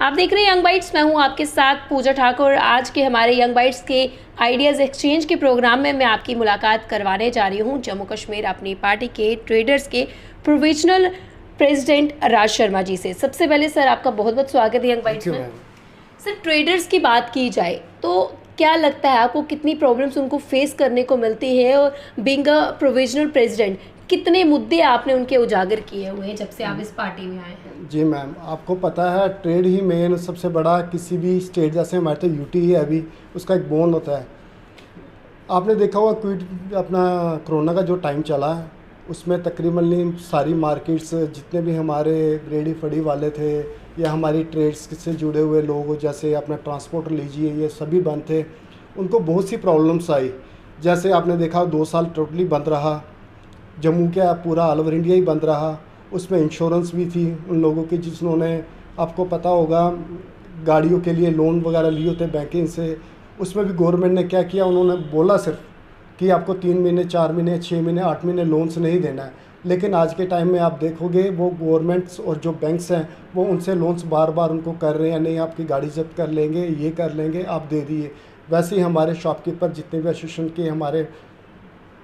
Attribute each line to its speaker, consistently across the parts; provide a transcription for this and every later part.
Speaker 1: आप देख रहे हैं यंग बाइट्स। मैं हूं आपके साथ पूजा ठाकुर। आज के हमारे यंग बाइट्स के आइडियाज़ एक्सचेंज के प्रोग्राम में मैं आपकी मुलाकात करवाने जा रही हूं जम्मू कश्मीर अपनी पार्टी के ट्रेडर्स के प्रोविजनल प्रेसिडेंट राज शर्मा जी से। सबसे पहले सर आपका बहुत बहुत स्वागत है यंग बाइट्स में। सर ट्रेडर्स की बात की जाए तो क्या लगता है आपको, कितनी प्रॉब्लम्स उनको फेस करने को मिलती है, और बीइंग अ प्रोविजनल प्रेसिडेंट कितने मुद्दे आपने उनके उजागर किए हुए हैं जब से आप इस पार्टी में आए हैं?
Speaker 2: जी मैम, आपको पता है ट्रेड ही मेन सबसे बड़ा किसी भी स्टेट, जैसे हमारे तो यूटी है अभी, उसका एक बोन होता है। आपने देखा होगा कोविड अपना कोरोना का जो टाइम चला है उसमें तकरीबन सारी मार्केट्स, जितने भी हमारे रेडी फड़ी वाले थे या हमारी ट्रेड्स से जुड़े हुए लोग, जैसे अपना ट्रांसपोर्ट लीजिए, ये सभी बंद थे। उनको बहुत सी प्रॉब्लम्स आई। जैसे आपने देखा 2 साल टोटली बंद रहा, जम्मू क्या पूरा ऑल ओवर इंडिया ही बंद रहा। उसमें इंश्योरेंस भी थी उन लोगों की जिन्होंने, आपको पता होगा, गाड़ियों के लिए लोन वगैरह लिए होते बैंकिंग से। उसमें भी गवर्नमेंट ने क्या किया, उन्होंने बोला सिर्फ कि आपको 3 महीने 4 महीने 6 महीने 8 महीने लोन्स नहीं देना है। लेकिन आज के टाइम में आप देखोगे वो गवर्नमेंट्स और जो बैंक्स हैं वो उनसे लोन्स बार बार उनको कर रहे हैं, नहीं आपकी गाड़ी जब्त कर लेंगे, ये कर लेंगे, आप दे दिए। वैसे ही हमारे शॉपकीपर जितने भी एसोसिएशन के हमारे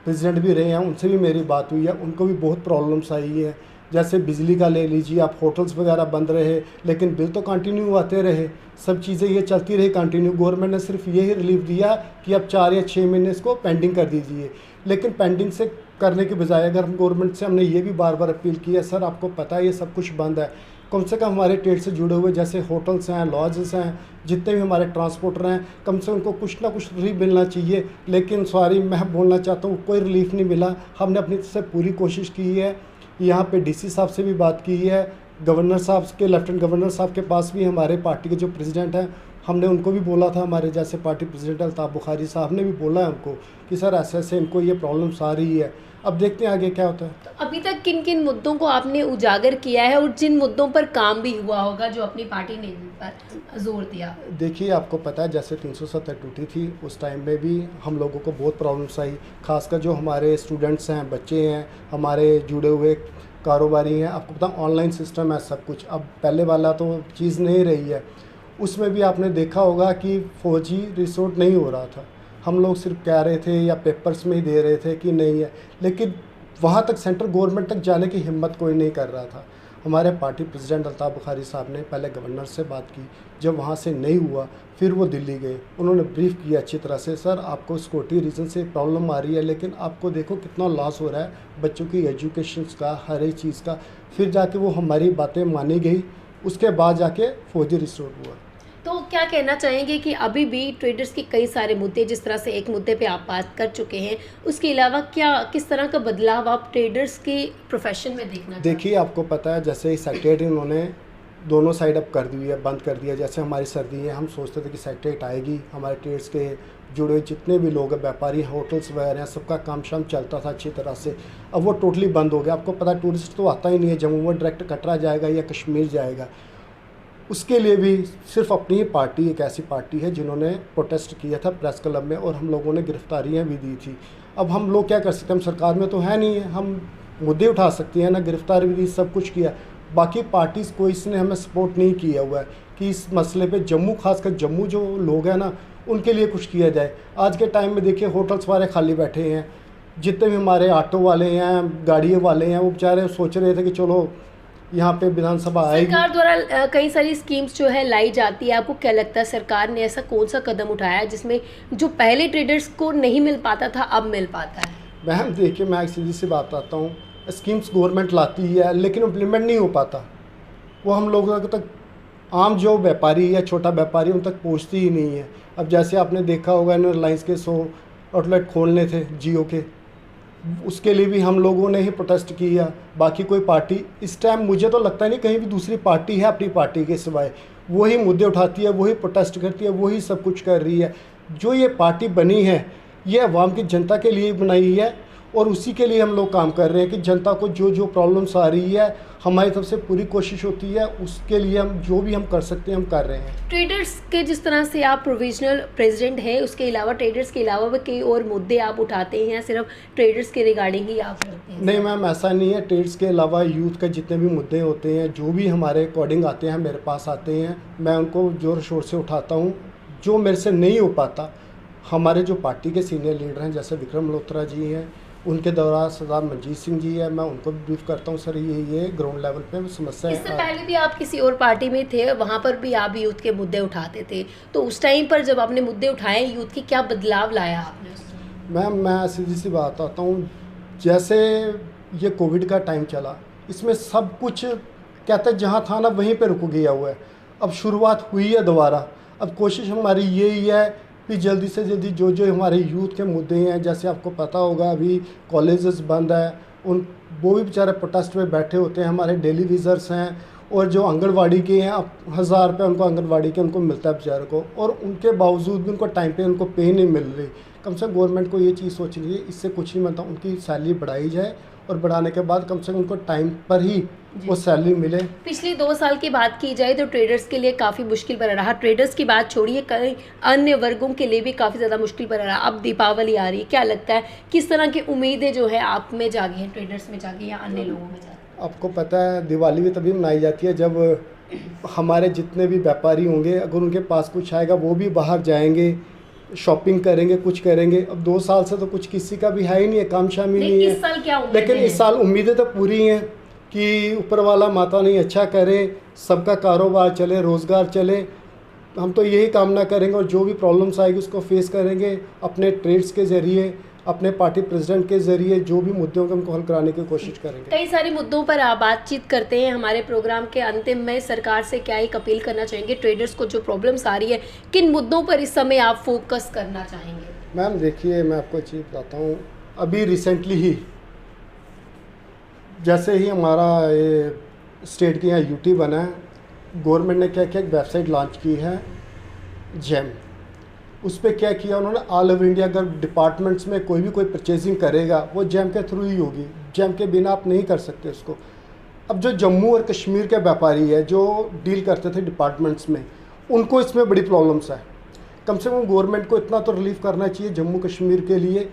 Speaker 2: प्रेसिडेंट भी रहे हैं, उनसे भी मेरी बात हुई है, उनको भी बहुत प्रॉब्लम्स आई है। जैसे बिजली का ले लीजिए आप, होटल्स वगैरह बंद रहे लेकिन बिल तो कंटिन्यू आते रहे, सब चीज़ें ये चलती रही कंटिन्यू। गवर्नमेंट ने सिर्फ यही रिलीफ दिया कि अब 4 या 6 महीने इसको पेंडिंग कर दीजिए। लेकिन पेंडिंग से करने के बजाय अगर हम गवर्नमेंट से हमने ये भी बार बार अपील की है, सर आपको पता है ये सब कुछ बंद है, कम से कम हमारे ट्रेड से जुड़े हुए जैसे होटल्स हैं, लॉजेस हैं, जितने भी हमारे ट्रांसपोर्टर हैं, कम से कम उनको कुछ ना कुछ रिलीफ मिलना चाहिए। लेकिन सॉरी मैं बोलना चाहता हूँ, कोई रिलीफ नहीं मिला। हमने अपनी तरफ से पूरी कोशिश की है, यहाँ पे डीसी साहब से भी बात की है, गवर्नर साहब के, लेफ्टिनेंट गवर्नर साहब के पास भी हमारे पार्टी के जो प्रेसिडेंट हैं, हमने उनको भी बोला था। हमारे जैसे पार्टी प्रेसिडेंट अल्ताफ़ बुखारी साहब ने भी बोला है उनको कि सर ऐसे ऐसे इनको ये प्रॉब्लम्स आ रही है। अब देखते हैं आगे क्या होता है।
Speaker 1: तो अभी तक किन किन मुद्दों को आपने उजागर किया है और जिन मुद्दों पर काम भी हुआ होगा जो अपनी पार्टी ने इन पर जोर दिया?
Speaker 2: देखिए आपको पता है जैसे 370 टूटी थी, उस टाइम में भी हम लोगों को बहुत प्रॉब्लम्स आई। खासकर जो हमारे स्टूडेंट्स हैं, बच्चे हैं, हमारे जुड़े हुए कारोबारी हैं, आपको पता ऑनलाइन सिस्टम है सब कुछ। अब पहले वाला तो चीज़ नहीं रही है। उसमें भी आपने देखा होगा कि 4G रिसोर्ट नहीं हो रहा था। हम लोग सिर्फ कह रहे थे या पेपर्स में ही दे रहे थे कि नहीं है, लेकिन वहाँ तक सेंट्रल गवर्नमेंट तक जाने की हिम्मत कोई नहीं कर रहा था। हमारे पार्टी प्रेसिडेंट अल्ताफ़ बुखारी साहब ने पहले गवर्नर से बात की, जब वहाँ से नहीं हुआ फिर वो दिल्ली गए। उन्होंने ब्रीफ किया अच्छी तरह से, सर आपको सिक्योरिटी रीज़न से प्रॉब्लम आ रही है, लेकिन आपको देखो कितना लॉस हो रहा है बच्चों की एजुकेशन का, हर एक चीज़ का। फिर जाके वो हमारी बातें मानी गई, उसके बाद जाके 4G रिस्टोर हुआ।
Speaker 1: तो क्या कहना चाहेंगे कि अभी भी ट्रेडर्स के कई सारे मुद्दे, जिस तरह से एक मुद्दे पे आप बात कर चुके हैं, उसके अलावा क्या किस तरह का बदलाव आप ट्रेडर्स के प्रोफेशन में देखना?
Speaker 2: देखिए आपको पता है जैसे सेक्रेटरी उन्होंने दोनों साइड अप कर दी है, बंद कर दिया। जैसे हमारी सर्दी है, हम सोचते थे कि सेक्रेट आएगी, हमारे ट्रेड्स के जुड़े जितने भी लोग हैं, व्यापारी, होटल्स वगैरह हैं, सबका काम शाम चलता था अच्छी तरह से। अब वो टोटली बंद हो गया। आपको पता है टूरिस्ट तो आता ही नहीं है जम्मू में, डायरेक्ट कटरा जाएगा या कश्मीर जाएगा। उसके लिए भी सिर्फ अपनी ही पार्टी एक ऐसी पार्टी है जिन्होंने प्रोटेस्ट किया था प्रेस क्लब में, और हम लोगों ने गिरफ्तारियां भी दी थी। अब हम लोग क्या कर सकते हैं, हम सरकार में तो है नहीं है, हम मुद्दे उठा सकते हैं ना, गिरफ्तारी भी दी, सब कुछ किया। बाकी पार्टीज़ को इसने हमें सपोर्ट नहीं किया हुआ है कि इस मसले पे जम्मू, खासकर जम्मू जो लोग हैं ना, उनके लिए कुछ किया जाए। आज के टाइम में देखिए होटल्स वाले खाली बैठे हैं, जितने भी हमारे ऑटो वाले हैं, गाड़ियों वाले हैं, वो बेचारे सोच रहे थे कि चलो यहाँ पे विधानसभा आएगी।
Speaker 1: सरकार द्वारा कई सारी स्कीम्स जो है लाई जाती है, आपको क्या लगता है सरकार ने ऐसा कौन सा कदम उठाया है जिसमें जो पहले ट्रेडर्स को नहीं मिल पाता था अब मिल पाता है?
Speaker 2: बहन देखिए मैं एक सीधी सी बात बताता हूँ, स्कीम्स गवर्नमेंट लाती है लेकिन इम्प्लीमेंट नहीं हो पाता। वो हम लोगों तक, आम जो व्यापारी या छोटा व्यापारी, उन तक पहुँचती ही नहीं है। अब जैसे आपने देखा होगा इन्होंने रिलायंस के 100 आउटलेट खोलने थे जियो के, उसके लिए भी हम लोगों ने ही प्रोटेस्ट किया। बाकी कोई पार्टी इस टाइम मुझे तो लगता नहीं कहीं भी दूसरी पार्टी है अपनी पार्टी के सिवाय, वही मुद्दे उठाती है, वही प्रोटेस्ट करती है, वही सब कुछ कर रही है। जो ये पार्टी बनी है ये अवाम की जनता के लिए बनाई है, और उसी के लिए हम लोग काम कर रहे हैं कि जनता को जो जो प्रॉब्लम्स आ रही है हमारी तरफ से पूरी कोशिश होती है, उसके लिए हम जो भी हम कर सकते हैं हम कर रहे हैं।
Speaker 1: ट्रेडर्स के जिस तरह से आप प्रोविजनल प्रेसिडेंट हैं, उसके अलावा ट्रेडर्स के अलावा भी कई और मुद्दे आप उठाते हैं या सिर्फ ट्रेडर्स के रिगार्डिंग ही आप करते हैं?
Speaker 2: नहीं मैम, ऐसा नहीं है। ट्रेड्स के अलावा यूथ के जितने भी मुद्दे होते हैं, जो भी हमारे अकॉर्डिंग आते हैं, मेरे पास आते हैं, मैं उनको ज़ोर शोर से उठाता हूँ। जो मेरे से नहीं हो पाता, हमारे जो पार्टी के सीनियर लीडर हैं जैसे विक्रम मल्होत्रा जी हैं, उनके दौरान सरदार मनजीत सिंह जी है, मैं उनको भी ब्रीफ करता हूँ, सर ये ग्राउंड लेवल पे समस्या है।
Speaker 1: इससे पहले भी आप किसी और पार्टी में थे, वहाँ पर भी आप यूथ के मुद्दे उठाते थे, तो उस टाइम पर जब आपने मुद्दे उठाए यूथ की, क्या बदलाव लाया आपने?
Speaker 2: मैम मैं सीधी सी बात आता हूँ, जैसे ये कोविड का टाइम चला, इसमें सब कुछ कहते हैं जहाँ था ना वहीं पे रुक गया हुआ है। अब शुरुआत हुई है दोबारा। अब कोशिश हमारी यही है कि जल्दी से जल्दी जो जो हमारे यूथ के मुद्दे हैं, जैसे आपको पता होगा अभी कॉलेजेस बंद है, उन वो भी बेचारे प्रोटेस्ट में बैठे होते हैं। हमारे डेली विज़र्स हैं और जो आंगनवाड़ी के हैं, अब 1000 रुपये उनको आंगनवाड़ी के उनको मिलता है बेचारे को, और उनके बावजूद भी उनको टाइम पे उनको पे नहीं मिल रही। कम से कम गवर्नमेंट को ये चीज़ सोचनी चाहिए, इससे कुछ नहीं बनता, उनकी सैलरी बढ़ाई जाए और बढ़ाने के बाद कम से कम उनको टाइम पर ही वो सैलरी मिले।
Speaker 1: पिछले 2 साल की बात की जाए तो ट्रेडर्स के लिए काफ़ी मुश्किल बना रहा। ट्रेडर्स की बात छोड़िए, कई अन्य वर्गों के लिए भी काफ़ी ज़्यादा मुश्किल बना रहा। अब दीपावली आ रही है, क्या लगता है किस तरह की उम्मीदें जो है आप में जागी हैं, ट्रेडर्स में जागी या अन्य लोगों में जागी?
Speaker 2: आपको पता है दिवाली भी तभी मनाई जाती है जब हमारे जितने भी व्यापारी होंगे, अगर उनके पास कुछ आएगा वो भी बाहर जाएंगे, शॉपिंग करेंगे, कुछ करेंगे। अब 2 साल से तो कुछ किसी का भी है ही नहीं है, काम शाम ही नहीं है।
Speaker 1: इस साल क्या उम्मीदें
Speaker 2: लेकिन इस साल उम्मीदें तो पूरी हैं कि ऊपर वाला माता नहीं अच्छा करे, सबका कारोबार चले, रोज़गार चले। हम तो यही कामना करेंगे और जो भी प्रॉब्लम्स आएगी उसको फेस करेंगे अपने ट्रेड्स के ज़रिए, अपने पार्टी प्रेसिडेंट के ज़रिए, जो भी मुद्दे होंगे उनको हल कराने की कोशिश करेंगे।
Speaker 1: कई सारे मुद्दों पर आप बातचीत करते हैं। हमारे प्रोग्राम के अंतिम में सरकार से क्या एक अपील करना चाहेंगे? ट्रेडर्स को जो प्रॉब्लम्स आ रही है, किन मुद्दों पर इस समय आप फोकस करना चाहेंगे?
Speaker 2: मैम देखिए, मैं आपको एक चीज़ बताता हूँ। अभी रिसेंटली ही जैसे ही हमारा ये स्टेट के यहाँ यूटी बना है, गवर्नमेंट ने क्या किया, एक वेबसाइट लॉन्च की है जेम। उस पर क्या किया उन्होंने, ऑल ओवर इंडिया अगर डिपार्टमेंट्स में कोई भी कोई परचेजिंग करेगा वो जेम के थ्रू ही होगी, जेम के बिना आप नहीं कर सकते उसको। अब जो जम्मू और कश्मीर के व्यापारी है जो डील करते थे डिपार्टमेंट्स में, उनको इसमें बड़ी प्रॉब्लम्स है। कम से कम गवर्नमेंट को इतना तो रिलीफ करना चाहिए जम्मू कश्मीर के लिए,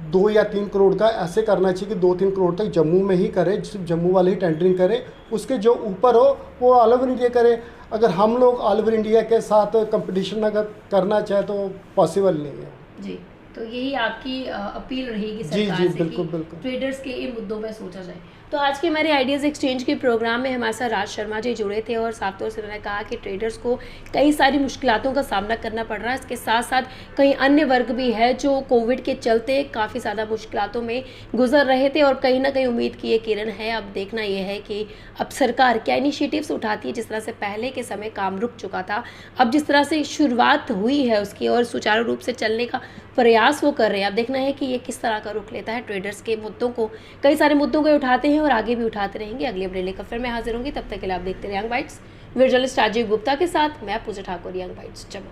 Speaker 2: 2 या 3 करोड़ का ऐसे करना चाहिए कि 2-3 करोड़ तक जम्मू में ही करे, सिर्फ जम्मू वाले ही टेंडरिंग करे, उसके जो ऊपर हो वो ऑल ओवर इंडिया करे। अगर हम लोग ऑल ओवर इंडिया के साथ कंपटीशन अगर करना चाहे तो पॉसिबल नहीं है।
Speaker 1: जी, तो यही आपकी अपील रहेगी
Speaker 2: जी
Speaker 1: सरकार
Speaker 2: जी
Speaker 1: से
Speaker 2: बिल्कुल
Speaker 1: कि
Speaker 2: बिल्कुल।
Speaker 1: ट्रेडर्स के इन मुद्दों पर सोचा जाए। तो आज के हमारे आइडियाज़ एक्सचेंज के प्रोग्राम में हमारे साथ राज शर्मा जी जुड़े थे और साफ तौर से उन्होंने कहा कि ट्रेडर्स को कई सारी मुश्किलों का सामना करना पड़ रहा है। इसके साथ साथ कई अन्य वर्ग भी है जो कोविड के चलते काफ़ी ज़्यादा मुश्किलों में गुजर रहे थे और कहीं ना कहीं उम्मीद की ये किरण है। अब देखना ये है कि अब सरकार क्या इनिशिएटिव्स उठाती है। जिस तरह से पहले के समय काम रुक चुका था, अब जिस तरह से शुरुआत हुई है उसकी और सुचारू रूप से चलने का प्रयास वो कर रहे हैं। अब देखना है कि ये किस तरह का रुख लेता है। ट्रेडर्स के मुद्दों को, कई सारे मुद्दों को उठाते हैं और आगे भी उठाते रहेंगे। अगली अपडेट लेकर फिर मैं हाजिर होंगी, तब तक के लिए आप देखते रहे Young Bites. Video journalist Rajiv Gupta के साथ मैं पूजा ठाकुर, यंग बाइट्स जम्मू।